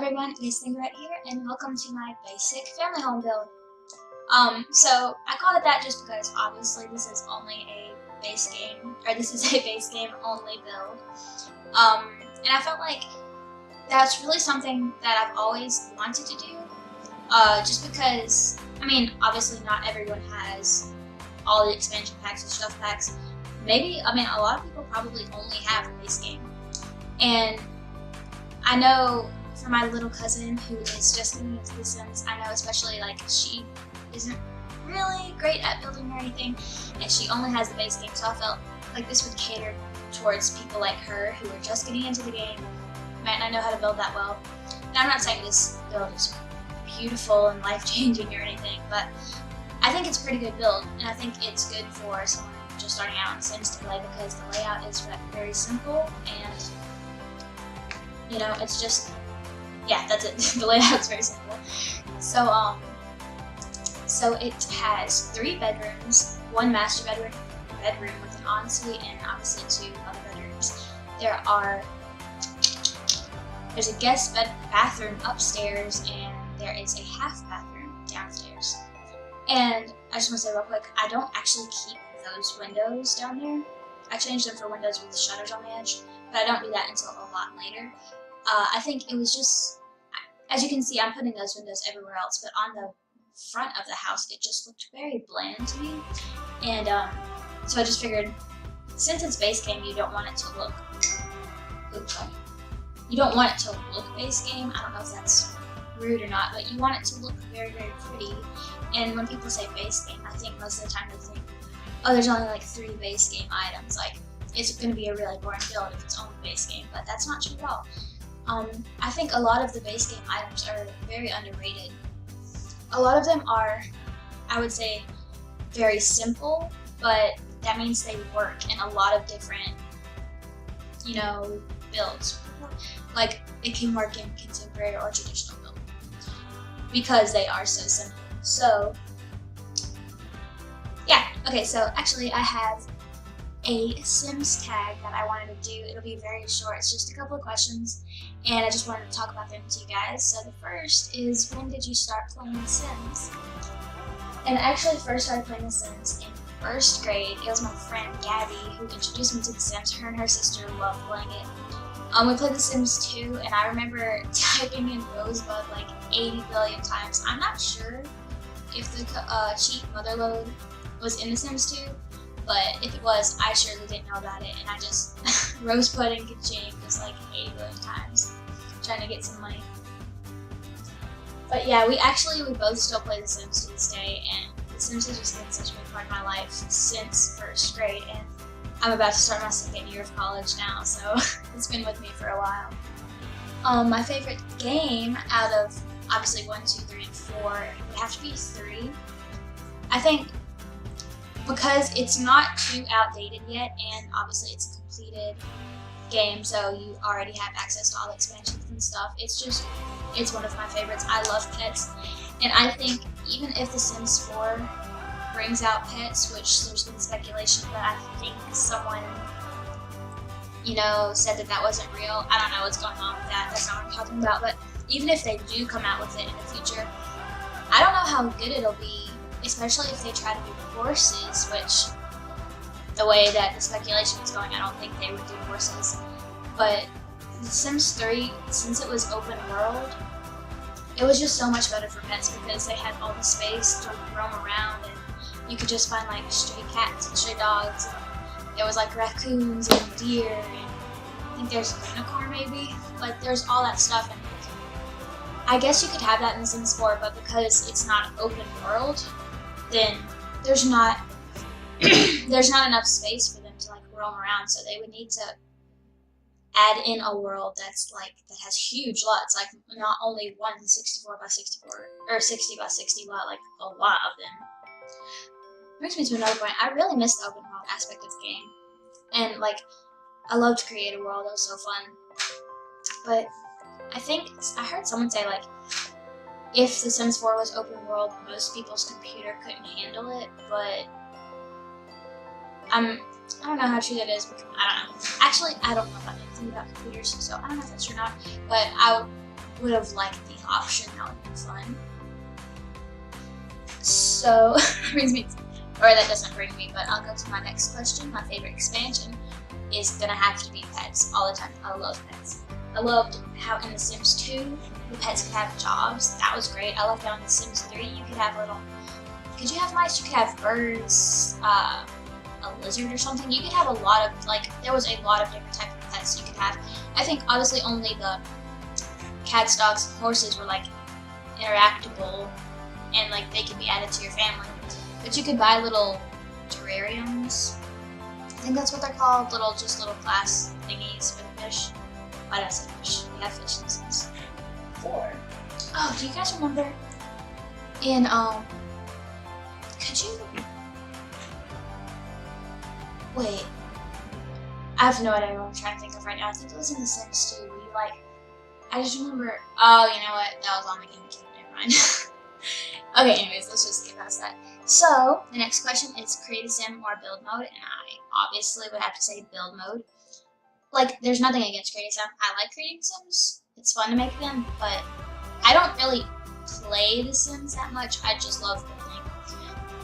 everyone, it is slingarrett here, and welcome to my basic family home build. So I call it that just because obviously this is only a base game, or this is a base game only build. And I felt like that's really something that I've always wanted to do, just because, I mean, obviously not everyone has all the expansion packs and stuff packs. A lot of people probably only have a base game. And I know for my little cousin who is just getting into The Sims, I know especially like she isn't really great at building or anything, and she only has the base game, so I felt like this would cater towards people like her who are just getting into the game, might not know how to build that well. And I'm not saying this build is beautiful and life-changing or anything, but I think it's a pretty good build, and I think it's good for someone just starting out in Sims to play because the layout is very simple, and you know, it's just, yeah, that's it. The layout's very simple. So it has 3 bedrooms, 1 master bedroom with an ensuite, and obviously 2 other bedrooms. There's a guest bathroom upstairs, and there is a half bathroom downstairs. And I just want to say real quick, I don't actually keep those windows down there. I changed them for windows with shutters on the edge, but I don't do that until a lot later. I think it was just, as you can see, I'm putting those windows everywhere else, but on the front of the house, it just looked very bland to me. And so I just figured, since it's base game, you don't want it to look, base game. I don't know if that's rude or not, but you want it to look very, very pretty. And when people say base game, I think most of the time they think, oh, there's only like 3 base game items. Like, it's going to be a really boring build if it's only base game, but that's not true at all. I think a lot of the base game items are very underrated. A lot of them are, I would say, very simple, but that means they work in a lot of different, you know, builds. Like, it can work in contemporary or traditional build because they are so simple. So, yeah, okay, so actually I have a Sims tag that I wanted to do. It'll be very short, it's just a couple of questions, and I just wanted to talk about them to you guys. So the first is, when did you start playing The Sims? And I actually first started playing The Sims in 1st grade. It was my friend Gabby who introduced me to The Sims. Her and her sister loved playing it. We played The Sims 2, and I remember typing in Rosebud like 80 billion times. I'm not sure if the cheat motherlode was in The Sims 2, but if it was, I surely didn't know about it, and I just Rosebud and Kaching just like 80 billion times, trying to get some money. But yeah, we both still play The Sims to this day, and The Sims has just been such a big part of my life since 1st grade, and I'm about to start my 2nd year of college now, so it's been with me for a while. My favorite game out of obviously 1, 2, 3, and 4 would have to be 3. I think because it's not too outdated yet, and obviously it's a completed game, so you already have access to all the expansions and stuff. It's one of my favorites. I love pets, and I think even if The Sims 4 brings out pets, which there's been speculation, but I think someone, you know, said that wasn't real. I don't know what's going on with that. That's not what I'm talking about. But even if they do come out with it in the future, I don't know how good it'll be, especially if they try to do horses, which the way that the speculation is going, I don't think they would do horses. But The Sims 3, since it was open world, it was just so much better for pets because they had all the space to roam around, and you could just find like stray cats and stray dogs, and there was like raccoons and deer, and I think there's a unicorn maybe. Like, there's all that stuff, and I guess you could have that in The Sims 4, but because it's not open world, then there's not enough space for them to like roam around, so they would need to add in a world that has huge lots, like not only one 64 by 64 or 60 by 60 lot, like a lot of them. Brings me to another point. I really miss the open world aspect of the game, and like, I love to create a world. It was so fun. But I heard someone say, like, if The Sims 4 was open world, most people's computer couldn't handle it, but I don't know how true that is. I don't know. Actually, I don't know about anything about computers, so I don't know if that's true or not. But I would have liked the option. That would have been fun. So, that doesn't bring me, but I'll go to my next question. My favorite expansion is gonna have to be pets all the time. I love pets. I loved how in The Sims 2, the pets could have jobs. That was great. I loved how in The Sims 3, you could have could you have mice? You could have birds, a lizard or something. You could have a lot of, there was a lot of different types of pets you could have. I think honestly only the cats, dogs, and horses were interactable and they could be added to your family. But you could buy little terrariums. I think that's what they're called, little glass thingies for the fish. Why did I say fish? We have fish in Sims 4. Oh, do you guys remember in wait, I have no idea what I'm trying to think of right now. I think it was in The Sims 2 where you I just remember, oh, you know what, that was on the GameCube, never mind. Okay, anyways, let's just get past that. So, the next question is create a sim or build mode, and I obviously would have to say build mode. There's nothing against creating sim. I like creating sims. It's fun to make them, but I don't really play The Sims that much. I just love building.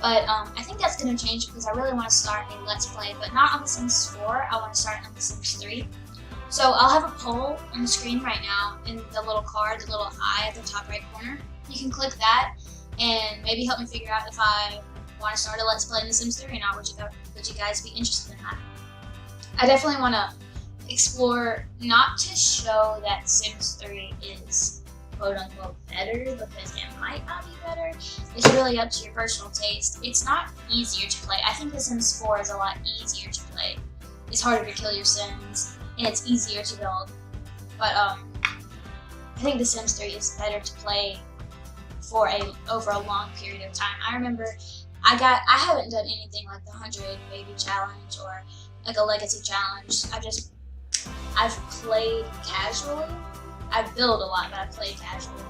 But I think that's going to change because I really want to start a Let's Play, but not on The Sims 4. I want to start on The Sims 3. So I'll have a poll on the screen right now in the little card, the little eye at the top right corner. You can click that and maybe help me figure out if I want to start a Let's Play in The Sims 3 or not. Would you guys be interested in that? I definitely want to explore, not to show that Sims 3 is quote-unquote better, because it might not be better. It's really up to your personal taste. It's not easier to play. I think The Sims 4 is a lot easier to play. It's harder to kill your Sims, and it's easier to build. But I think The Sims 3 is better to play for over a long period of time. I remember I haven't done anything like the 100 baby challenge or a legacy challenge. I've played casually. I've built a lot, but I've played casually.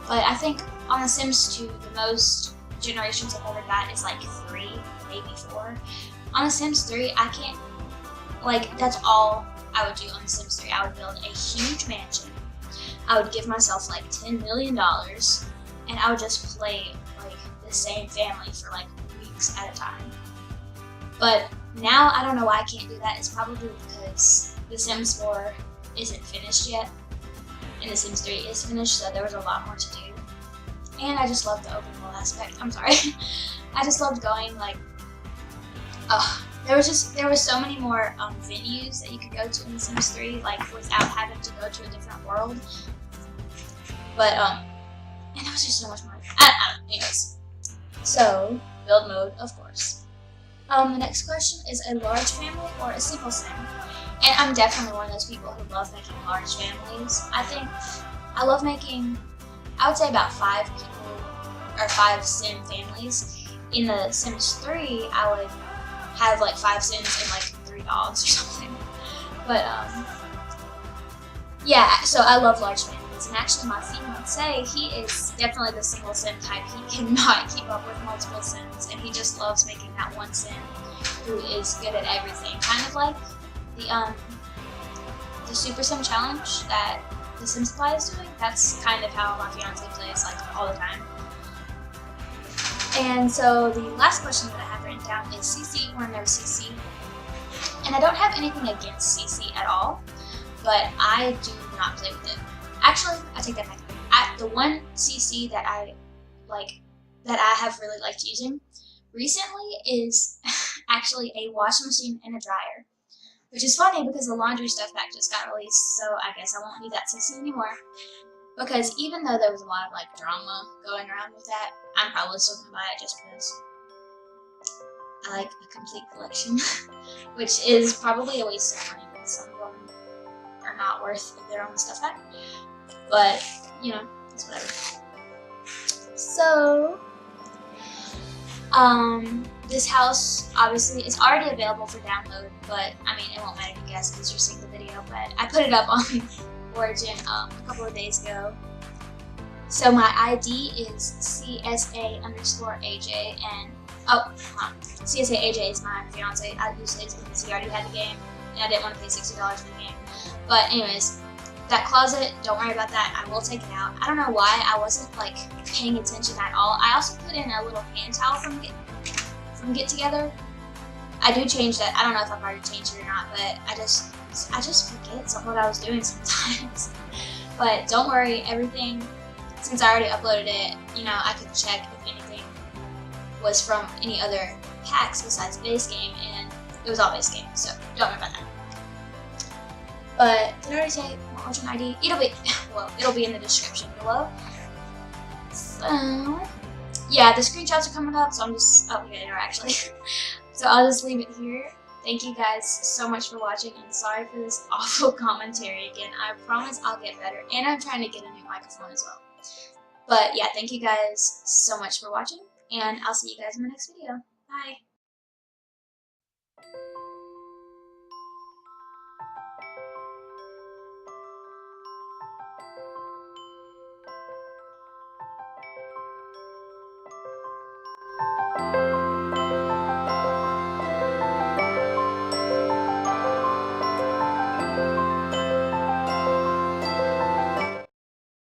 But I think on The Sims 2, the most generations I've ever got is 3, maybe 4. On The Sims 3, I can't, that's all I would do on The Sims 3. I would build a huge mansion. I would give myself $10 million, and I would just play the same family for weeks at a time. But now I don't know why I can't do that. It's probably because The Sims 4 isn't finished yet, and The Sims 3 is finished, so there was a lot more to do. And I just love the open world aspect. I'm sorry. I just loved going there was so many more venues that you could go to in The Sims 3, without having to go to a different world. But and it was just so much more. Anyways, so build mode, of course. The next question is a large family or a single sim? And I'm definitely one of those people who love making large families. I love making, I would say about 5 people, or 5 sim families. In The Sims 3, I would have 5 sims and 3 dogs or something. But yeah, so I love large families. And actually my fiance, he is definitely the single sim type. He cannot keep up with multiple sims, and he just loves making that one sim who is good at everything. Kind of like the Super Sim Challenge that The Sims Supply is doing. That's kind of how my fiance plays all the time. And so the last question that I have written down is CC or no CC. And I don't have anything against CC at all, but I do not play with it. Actually, I take that back. The one CC that I have really liked using recently is actually a washing machine and a dryer. Which is funny because the laundry stuff pack just got released, so I guess I won't need that CC anymore. Because even though there was a lot of drama going around with that, I'm probably still gonna buy it just because I like a complete collection. Which is probably a waste of money because some of them are not worth their own stuff pack. But, it's whatever. So, this house, obviously, is already available for download, but, it won't matter to you guys because you're seeing the video, but I put it up on Origin a couple of days ago. So my ID is CSA_AJ, and, CSA_AJ is my fiance. I used it because he already had the game, and I didn't want to pay $60 for the game. But anyways, that closet, don't worry about that. I will take it out. I don't know why I wasn't like paying attention at all. I also put in a little hand towel from Get Together. I do change that. I don't know if I've already changed it or not, but I just forget what I was doing sometimes. But don't worry, everything, since I already uploaded it, you know, I could check if anything was from any other packs besides Basegame, and it was all Basegame, so don't worry about that. But did I already say my alternate ID? It'll be in the description below. So yeah, the screenshots are coming up, so I'm just actually. So I'll just leave it here. Thank you guys so much for watching, and sorry for this awful commentary again. I promise I'll get better, and I'm trying to get a new microphone as well. But yeah, thank you guys so much for watching, and I'll see you guys in the next video. Bye!